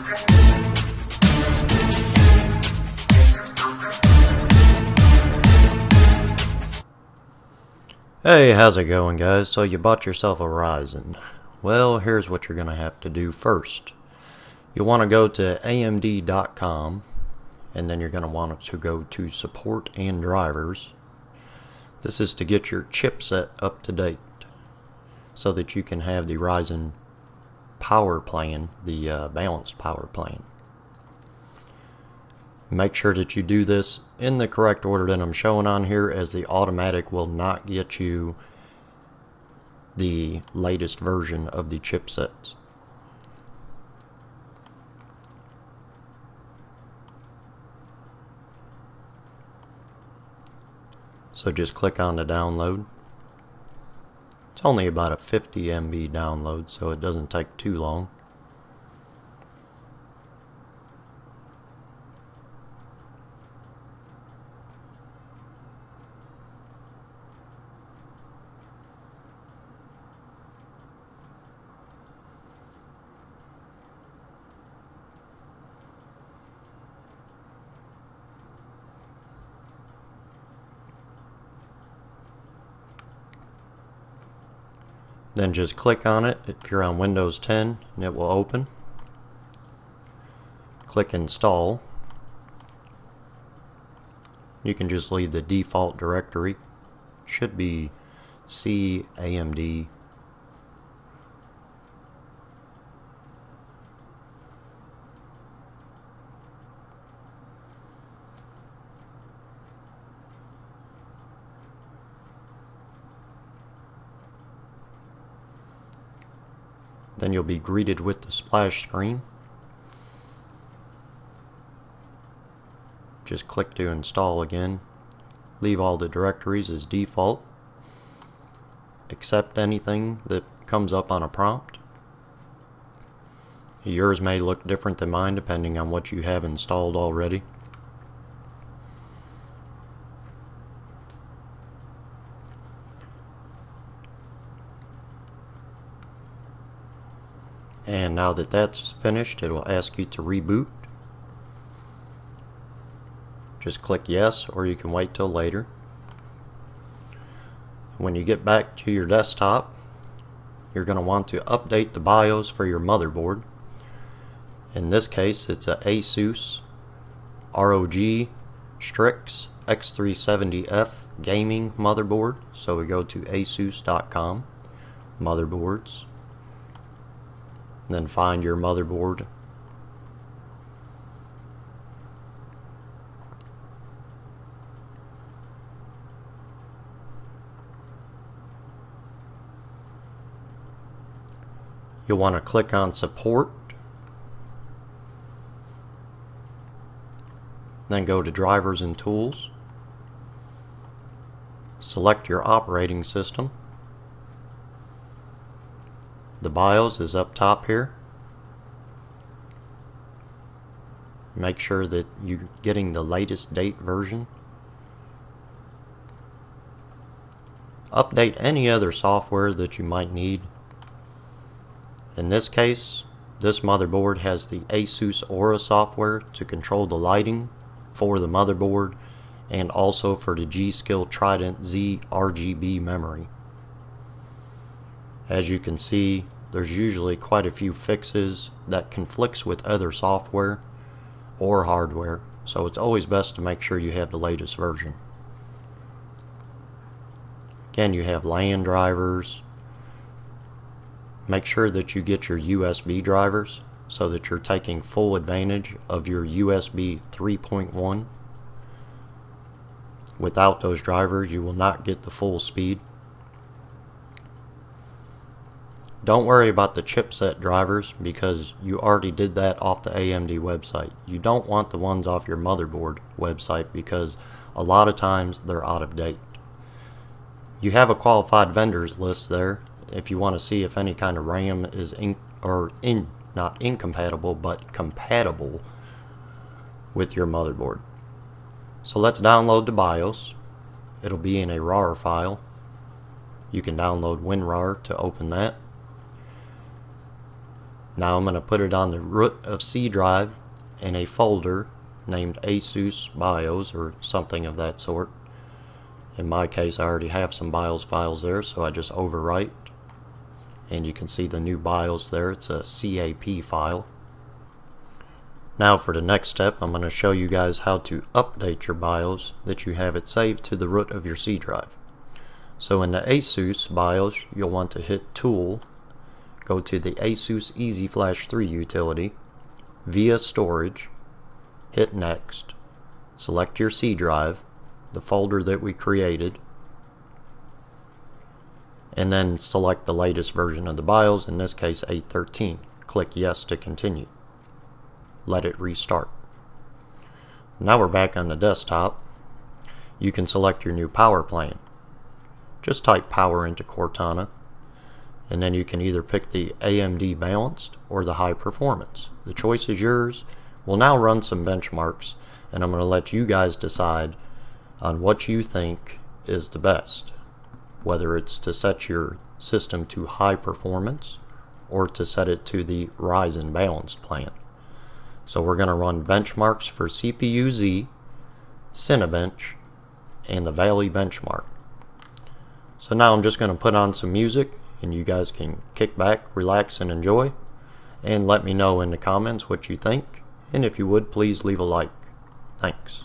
Hey, how's it going, guys? So you bought yourself a Ryzen. Well, here's what you're going to have to do first. You'll want to go to amd.com, and then you're going to want to go to support and drivers. This is to get your chipset up to date so that you can have the Ryzen power plan, the balanced power plan. Make sure that you do this in the correct order that I'm showing on here, as the automatic will not get you the latest version of the chipsets. So just click on the download. It's only about a 50 MB download, so it doesn't take too long. Then just click on it if you're on Windows 10 and it will open. Click install. You can just leave the default directory. Should be CAMD. Then you'll be greeted with the splash screen. Just click to install again. Leave all the directories as default. Accept anything that comes up on a prompt. Yours may look different than mine depending on what you have installed already. And now that that's finished, it will ask you to reboot. Just click yes, or you can wait till later. When you get back to your desktop, you're going to want to update the BIOS for your motherboard. In this case, it's a ASUS ROG Strix X370F gaming motherboard. So we go to asus.com, motherboards. Then find your motherboard. You'll want to click on support. Then go to drivers and tools. Select your operating system. The BIOS is up top here. Make sure that you're getting the latest date version. Update any other software that you might need. In this case, this motherboard has the ASUS Aura software to control the lighting for the motherboard, and also for the G-Skill Trident Z RGB memory. As you can see, there's usually quite a few fixes that conflicts with other software or hardware, so it's always best to make sure you have the latest version. Again, you have LAN drivers. Make sure that you get your USB drivers so that you're taking full advantage of your USB 3.1. Without those drivers, you will not get the full speed. Don't worry about the chipset drivers because you already did that off the AMD website. You don't want the ones off your motherboard website because a lot of times they're out of date. You have a qualified vendors list there if you want to see if any kind of RAM is not incompatible but compatible with your motherboard. So let's download the BIOS. It'll be in a RAR file. You can download WinRAR to open that. Now I'm going to put it on the root of C drive in a folder named ASUS BIOS or something of that sort. In my case, I already have some BIOS files there, so I just overwrite, and you can see the new BIOS there. It's a CAP file. Now for the next step, I'm going to show you guys how to update your BIOS that you have it saved to the root of your C drive. So in the ASUS BIOS, you'll want to hit Tool, go to the ASUS Easy Flash 3 utility, via Storage, hit Next, select your C drive, the folder that we created, and then select the latest version of the BIOS, in this case 8.13. Click Yes to continue. Let it restart. Now we're back on the desktop. You can select your new power plan. Just type power into Cortana, and then you can either pick the AMD balanced or the high performance. The choice is yours. We'll now run some benchmarks, and I'm going to let you guys decide on what you think is the best, whether it's to set your system to high performance or to set it to the Ryzen balanced plan. So we're going to run benchmarks for CPU-Z, Cinebench, and the Valley benchmark. So now I'm just going to put on some music, and you guys can kick back, relax, and enjoy, and let me know in the comments what you think, and if you would, please leave a like. Thanks.